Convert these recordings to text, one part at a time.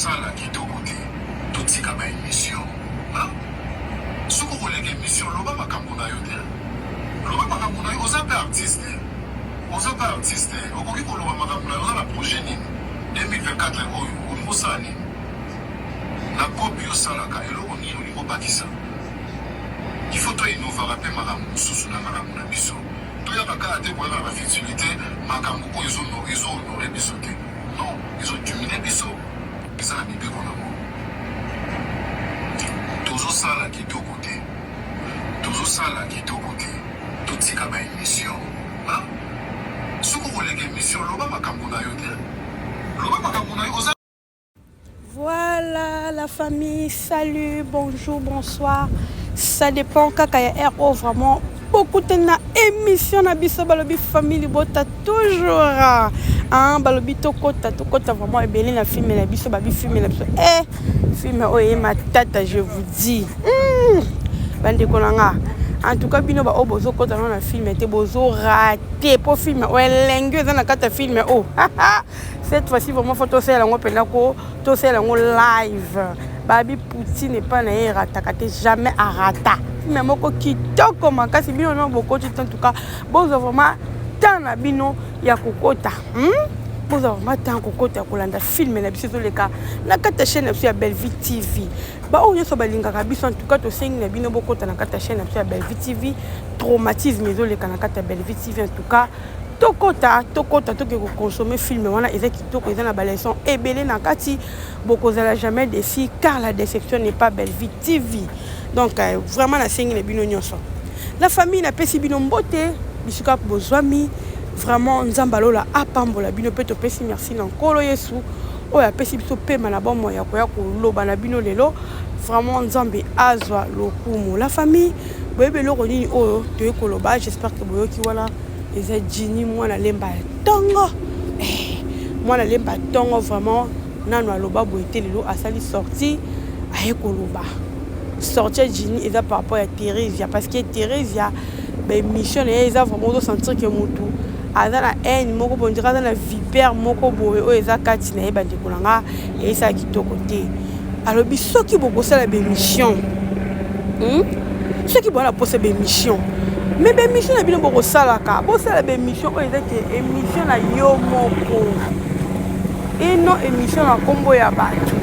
sala kitoko te totika ba émission soko koleka émission loba makambo na yo te loba makambo na yo oza mpe artiste okoki koloba makambo na yo oza na projet nini 2024 oyo olingi osala nini na kopi osalaka eloko nini olingi obakisa il faut toinnovaka mpe makambo mosusu na makambo na biso toyaka kaka te koyaka na bafutilité makambo oyo ezohonore biso te non ezodumine biso eza na mibeko nango tozosala kitoko te totika ba émission soko koleka émission loba makambo na yo te loba makambo na yo oza. Voilà la famille, salut, bonjour, bonsoir. Ça dépend kaka ya RO vraiment beaucoup de na émission na biso balobi famille bota toujours balobi tokota vraiment ebele na film na biso babi film na biso film oye matata je vous dis bande konanga en tout cas bino ba obozo kota na film était bozo raté pour film o elengue za na kata film cette fois-ci vraiment faut to sela ngo pena ko to sela ngo live babi Poutine n'est pas na ratakate jamais à rata mais moko kitoko makasi bino no bokoti en tout cas bozo vraiment tant na bino ya kokota bozo vraiment tant kokota kolanda film na biso le cas na kata chaîne ya Bellevue TV ba o nyoso balingaka biso en tout cas to sengi na bino bokota na kata chaîne ya Bellevue TV traumatisme le cas na kata Bellevue TV en tout cas tokota toke consommer film wana eza kitoko eza na balaison ebele na kati bokozala jamais déçu car la déception n'est pas Bellevue TV donc vraiment na sengi na bino nyonso la famille na pesi bino mbote bisika bozwami vraiment nzamba lola apambola bino pe to pesi merci na nkolo Yesu oya pesi biso pema na bomo ya koya koloba na bino lelo vraiment nzambe azwa lokumu la famille boyebe loko nini oyo toye koloba j'espère que boyoki wala eza jini mwana lemba tongo mwana lemba tongo vraiment nano aloba boyete lelo asali sorti aye koloba sortir jini eza par rapport à Thérèse parce que Thérèse ben mission eza vraiment de sentir que mutu aza na haine moko bondira aza na vipère moko boye o eza kati na yeba ndikolanga eza kitoko te alobi soki bokosala be mission soki bona poser be mission mais be mission na bino bokosala ka bosala be mission o eza ke émission na yo moko eno émission na kombo ya bato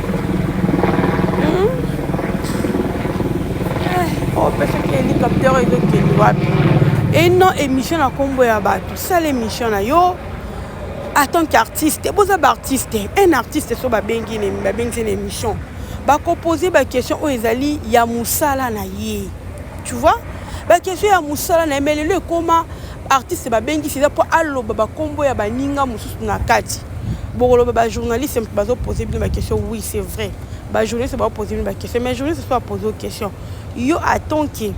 o pesa ke hélicoptère ezo kende wapi eno émission na kombo ya bato sala émission na yo en tant qu'artiste boza ba artiste un artiste so babengi une émission ba composer ba question o ezali ya musala na ye tu vois ba question ya musala na mais le comment artiste babengi c'est pour aloba ba kombo ya baninga mususu na kati bokoloba ba journaliste bazo poser bien ba question oui c'est vrai ba journaliste ba poser bien ba question mais journaliste soit poser une question yo attend que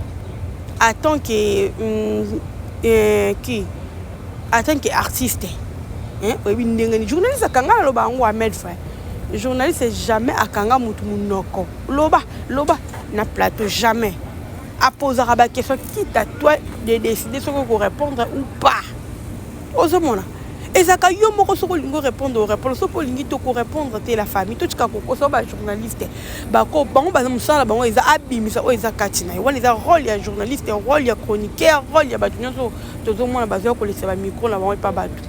artiste oui ndengani journaliste akanga loba ngo Ahmed frère journaliste jamais akanga mutu munoko loba na plateau jamais à poser la question quitte à toi de décider ce qu'on répondre ou pas ozomona ezaka yo moko soko lingo répondre aux réponses soko lingi to ko répondre te la famille to tika ko so ba journaliste ba ko bango ba musala bango eza abimisa o eza katina wana eza rôle ya journaliste rôle ya chroniqueur rôle ya batu nyonso tozo mona bazo ko laisser ba micro na bango pa batu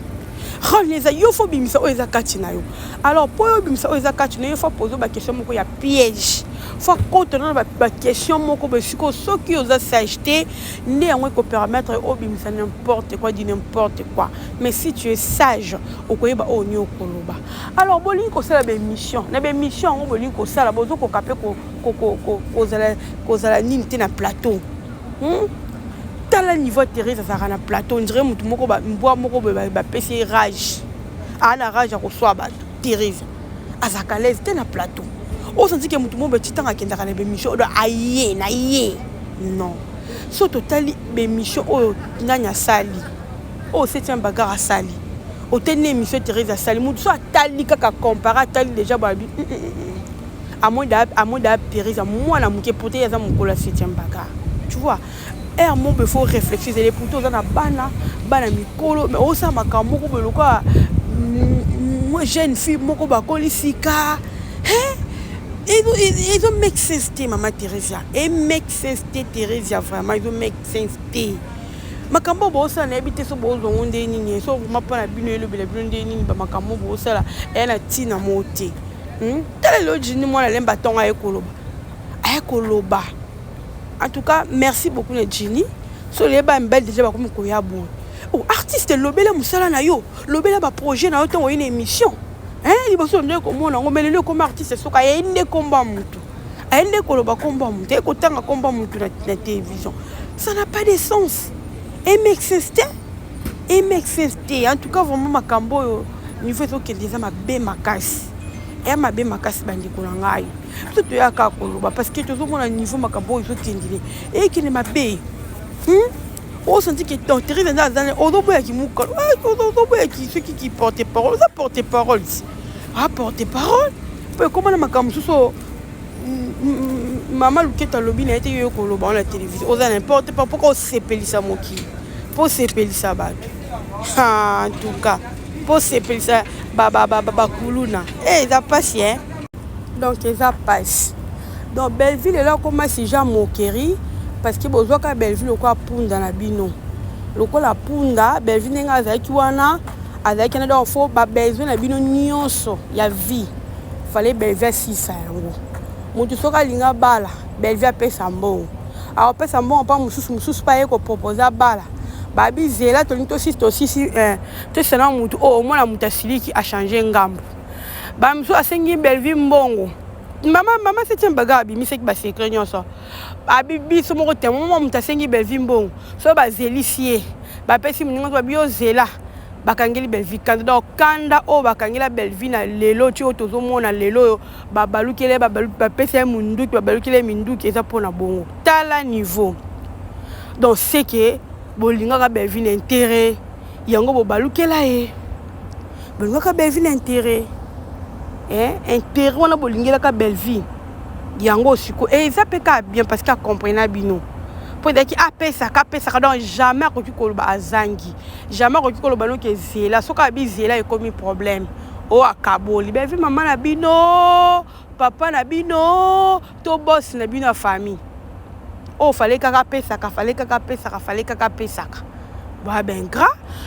rôle eza yo fo bimisa o eza katina yo alors po yo bimisa o eza katina yo fo poser ba question moko ya piège faut contenir ba question moko ba siko soki oza s'acheter né en ko permettre au bimisa n'importe quoi dit n'importe quoi mais si tu es sage okoyeba o nyo koloba alors bolingi ko sala ba mission na ba mission on bolingi ko sala bozo ko kapé ko zala nini te na plateau tala niveau Thérèse ça na plateau on dirait mutu moko ba mbwa moko ba pesi rage ana rage ko soa ba Thérèse azaka l'aise te na plateau on senti que mutu mo be titanga kendaka na be mission do aye na ye non so totali be mission o nanya sali o septième bagarre à sali o tene mission Thérèse sali mutu so atali kaka comparer atali déjà ba à moins da Thérèse moi na muke pote ya za mukolo septième bagarre tu vois mon il faut réfléchir les poteaux dans la bana mikolo mais osa makambo ko beloka moi jeune fille moko bakoli sika Ils ont make sense, maman Thérèse. Et make sense, Thérèse, vraiment, ils ont make sense. Makambo bosa na ebite so bozo nde nini so mapa na bino elobela bino nde nini ba makambo bosa la ena tina mote tele loji ni mwana lemba tonga ekoloba en tout cas merci beaucoup na Jini so leba mbel déjà ba komi koya bon oh artiste lobela musala na yo lobela ba projet na yo tongo une émission liboso nde ko mona ngomele le comme artiste soka yende komba mutu ayende koloba komba mutu ekotanga komba mutu na télévision ça n'a pas de sens. Et m'existe. En tout cas, vraiment, ma cambo, niveau de déjà ma bé ma casse. Et ma bé ma casse, bandi kolangai. Tout est à Kakoloba, parce que tout le monde a niveau ma cambo, ils sont tendus. Et qui ne m'a bé. On sentit que ton terrible dans les odoboya qui mou kol. Odoboya qui ceux qui portent parole, ça porte parole. Ah, porte parole. Comment ma cambo, so. Maman Luketa Lobi n'a été eu Koloba la télévision. Osa n'importe pas pourquoi on s'épelle ça moki. Pour s'épelle ça bat. En tout cas, pour s'épelle ça baba kuluna. Ça passe hein. Donc ça passe. Donc Belleville est là comme si Jean Mokeri parce que besoin que Belleville quoi punda na bino. Loko la punda Belleville nga zaki wana azaki na donc faut ba besoin na bino nyonso ya vie. Fallait Belleville si ça yango. Mutu soka linga bala Belleville pesa mbongo alors pesa mbongo pa mususu pa yeko proposer bala babi zela to si to sena mutu o mona mutasiliki a changer ngambo ba musu asengi Belleville mbongo mama septième bagabi miseki ba secret nyonso abi biso moko te mama mutasengi Belleville mbongo so ba zelisie ba pesi muninga ba bio zela bakangeli Belleville kanda kanda o bakangela Belleville na lelo ti otozo mona lelo babalukele bapesa munduki babalukele minduki eza pona bongo tala niveau donc c'est que bolinga ka Belleville intérêt yango bobalukela bolinga ka Belleville intérêt intérêt wana bolingela ka Belleville yango siko ça peut ka bien parce qu'il comprend bino. Pour dire qu'il a pesa donc jamais recu koloba azangi jamais recu koloba no ke zela soka bi zela est comme problème o akaboli Belleville maman na bino papa na bino to boss na bino famille o fallait kaka pesa ba ben gras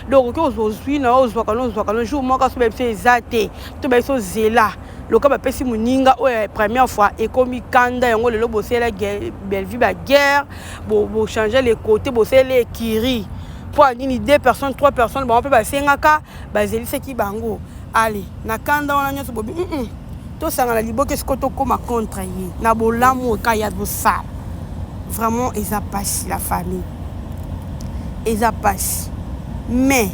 donc ko ozozwi na ozwaka jour moko so be ezate to be so zela loka ba pesi muninga o première fois et comme kanda yango lelo bosela Belleville ba guerre bo changer les côtés bosela kiri pour nini 2 personnes 3 personnes ba on peut ba sengaka ba zelisa ki bango allez na kanda wana nyoso bobi to sanga la liboke skoto koma contre yi na bolamu ka ya bo ça vraiment ils a passé la famille ils a passé mais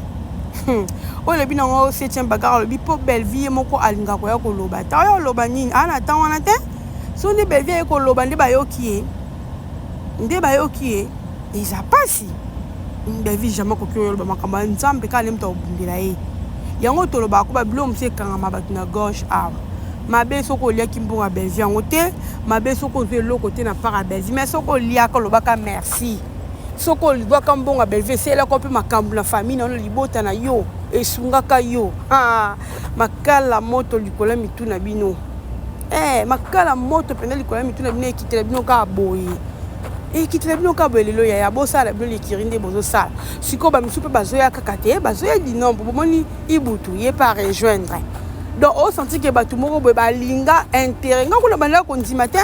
o le bina ngo 7e bagarre le bipo Belleville moko alinga ko ya ko loba ta yo loba nini ana ta wana te so ni Belleville ko loba ndi ba yoki ils a passé Belleville jamais ko kyo loba makamba nzambe ka lemta obundela yango to loba ko ba blom se kanga mabatu na gauche mabe soko lia kimbonga Belleville yango te mabe soko ze loko te na para Belleville mais soko lia ko loba ka merci soko liba kambonga Belleville c'est la copie makambu na famille na libota na yo esungaka yo makala moto likola mituna bino makala moto pena likola mituna bino ekitela bino ka boye ekitela bino ka boye lelo ya bosala bino likirinde bozo sala siko ba misupe bazoya kaka te bazoya di nombre bomoni ibutu ye pas rejoindre donc on sentit que batu moko boye balinga intérêt ngakuna banda ko ndima te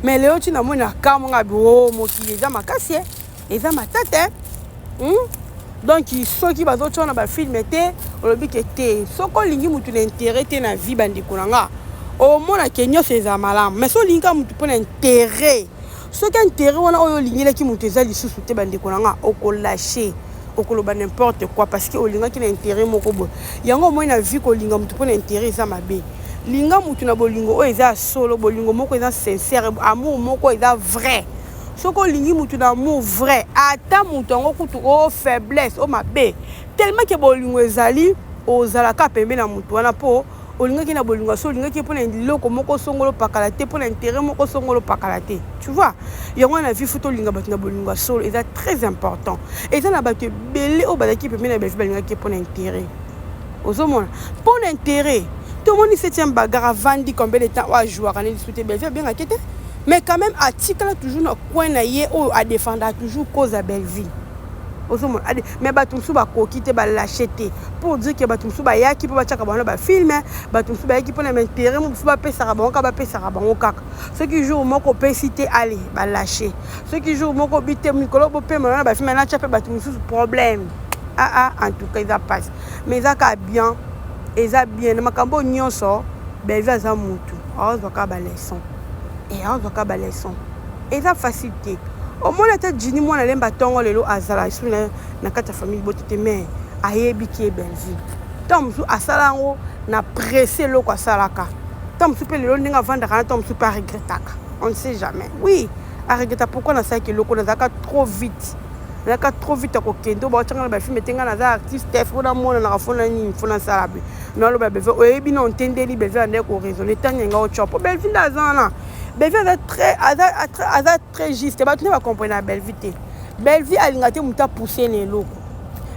mais leo tina mona kamonga bo mokili za makasi eza matata donc soki bazotona ba film te olobi ke te soko lingi mutu na intérêt te na vie bandiko nanga o mona kenyo seza malamu mais so linga mutu pona intérêt soki intérêt wana oyo lingila ki mutu eza lisusu te bandiko nanga okolâcher okoloba n'importe quoi parce que olinga ki na intérêt moko bo yango moi na vie ko linga mutu pona intérêt eza mabe linga mutu na bolingo o eza solo bolingo moko eza sincère amour moko eza vrai soko lingi mutu na amour vrai ata mutu ngo kutu o faiblesse o mabe tellement que bolingo ezali ozalaka pembe na mutu wana po olinga ki na bolingo so olinga ki pona loko moko songolo pakala te pona intérêt moko songolo pakala te tu vois yango na vie futo linga batu na bolingo solo eza très important eza na batu belé o bazaki pembe na Belleville linga ki pona intérêt ozomona pona intérêt tout le monde 7e bagarre vandi combien de temps à jouer quand il discuter Belleville bien inquiété mais quand même article toujours dans coin na yé ou à défendre toujours cause à Belleville mais batumsu ba kokite ba l'acheter pour dire que batumsu ba yaki pour ba chaka ba filmer batumsu ba yaki pour na intérêt mu ba pesa ka ba pesa ka bango kaka ceux qui jouent moko pesité aller ba lâcher ceux qui jouent moko bité mikolo bo pe na ba filmer na chape batumsu problème en tout cas ça passe mais ça ka bien et ça bien na makambo nyonso Belleville za mutu azo ka ba leçon et ça facilité au moins la Jini moi na lemba tongo lelo azala isu na kata famille botete mais ayebi ki e Belleville tom su asala ngo na pressé loko asalaka tom su pe lelo ndinga vanda kana tom su pas regrettaka on ne sait jamais oui a regretta pourquoi na ça que loko na zaka trop vite ko kendo ba tanga ba film tenga na za artiste fona mona na fona ni fona salabi no lo ba beve oyebi na entendeli beve ande ko raisonner tanga nga o chopo Belleville dazana Belleville est très juste. Tu vas comprendre la Belleville. Belleville a l'ingati muta pousser les locaux.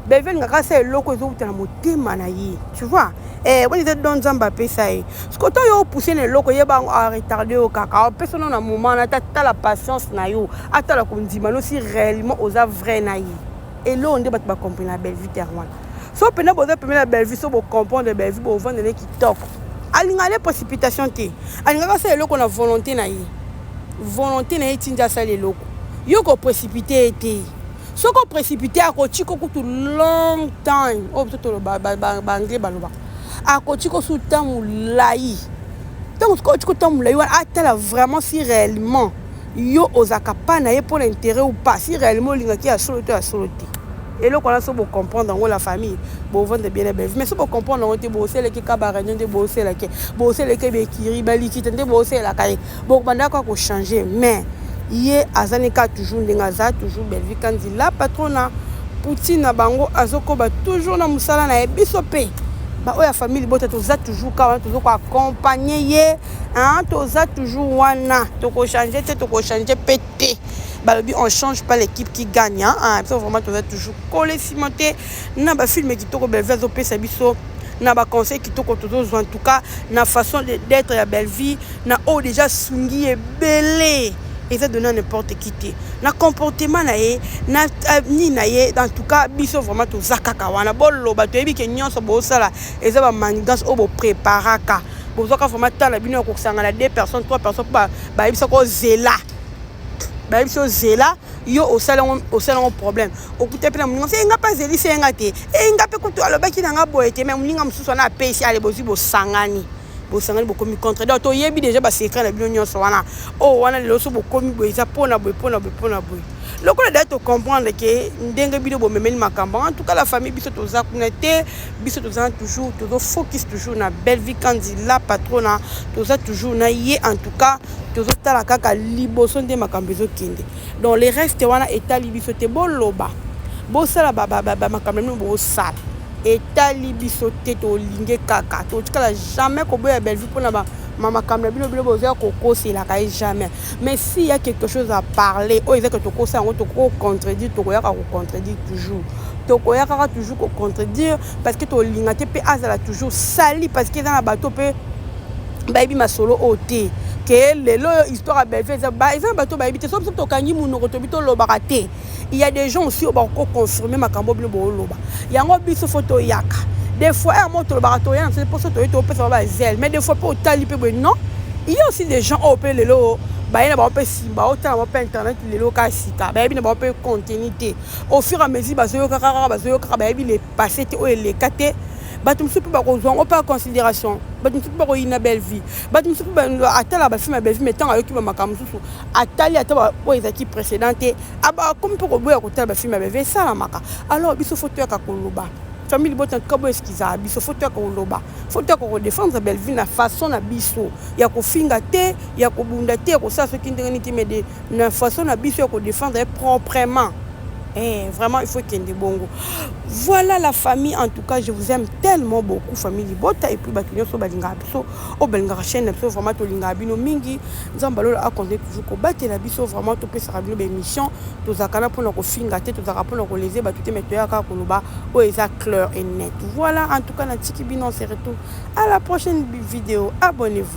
Belleville n'a pas ces locaux où tu as monté manaï. Tu vois? On est dans Zamba ça. Ce que tu as poussé les locaux, il y a retardé au caca. Personne n'a moment, t'as la patience na yo. Attends la condimano si réellement aux vrai naï. Et là on ne va pas comprendre la Belleville terroir. So pena boza pena la Belleville so bo comprendre la Belleville bo vendre les qui toque. Alingale précipitation te alingaka ça eloko na volonté na ye tinja ça les loko yo ko précipiter été soko précipiter akoti ko kutu long time oh to ba anglais baloba akoti ko sous temps lai donc ko tu ko temps lai wa atala vraiment si réellement yo ozaka pa na ye pour l'intérêt ou pas si réellement lingaki a solo et là, on a comprendre dans la famille, bon vendre bien les Belleville. Mais si on comprendre, on te bosser les cabarets, on te bosser les kébékiri, baliki, on te bosser la caille. Bon, on a quoi changer. Mais hier, Azanika toujours n'engaza toujours Belleville quand il la patrona, Poutine na bango azoko ba toujours na musala na ebisopé. Ba oya famille bota toza toujours ka toujours accompagner hein toza toujours wana to ko changer pété. On change pas l'équipe qui gagne hein vraiment toujours collé cimenté na ba film qui toko Belleville zo pesa biso na ba conseil qui toko toujours en tout cas na façon d'être ya Belleville na déjà sungi et belé et ça donne n'importe qui té na comportement na ye na ni na ye en tout cas biso vraiment to zakaka wana bollo ba to yebi ke nyonso bo sala et ça ba manigance o bo préparaka bo zoka vraiment tala bino ko sangana 2 personnes 3 personnes ba biso ko zela ba biso zela yo au salon problème okuté pe na muninga c'est nga pas zeli c'est nga té e nga pe kutu alobaki na nga boyete mais muninga mususu na pesi ale bozi bo sangani bokomi contre donc to yebi déjà ba secret na bino nyonso wana o wana le so bokomi boza pona boy loko la date comprendre que ndenge bino bo memeli makambo en tout cas la famille biso to za connecté biso to za toujours to focus toujours na Belleville quand il la patrona to za toujours na yé en tout cas to zo tala kaka liboso nde makambo zo kende donc les restes wana etali biso te boloba bo sala ba makambo bo sala etali biso te to linge kaka to tikala jamais ko boya Belleville pona ba mama kamla bino boza koko c'est la kai jamais mais s'il y a quelque chose à parler o ezaka to ko ça on to ko contredire to ko ya ko contredire toujours to ko ya ka toujours ko contredire parce que to linga te pe azala toujours sali parce que dans la bateau pe baby masolo oté que lelo histoire à Belleville ba ezan bateau baby te so to kangi munoko to bito lo baraté il y a des gens aussi au bako confirmer makambo bino bo loba yango biso photo yaka. Des fois, le barato, c'est pour ça que tu peux faire zèle. Mais des fois, pour tali non. Il y a aussi des gens au pays les lots. Bah, il y a pas simba, autant pas internet les lots kasika. Bah, il y a pas continuité. Au fur et à mesure, bah, il est passé ou il est caté. Bah, tu me suis pas on pas en considération. Bah, tu me suis pas une belle vie. Bah, tu me suis pas attends la film belle vie mais tant avec qui m'a comme sous. Attends attends ouais qui précédente. Ah bah comme pour boire côté la film belle vie ça la maka. Alors, biso photo ya kakoloba. Famille botan kabo eskiza biso photo ko loba photo ko défendre Belleville na façon na biso ya ko finga te ya ko bunda te ko ça ce qui ndengani te mais de na façon na biso ko défendre proprement Vraiment, il faut qu'il y ait des bons. Voilà la famille, en tout cas, je vous aime tellement beaucoup, famille Libota, et puis Bakinyo so balinga biso, o balinga chaîne biso vraiment to linga bino mingi, nzambalo a compté toujours ko battre la biso vraiment to pesa bino be mission, to zakana pour ko finga te, to zakana pour ko leser ba tout mettre ya ka koloba, o eza clair et net. Voilà, en tout cas, na tiki bino on se retrouve à la prochaine vidéo. Abonnez-vous.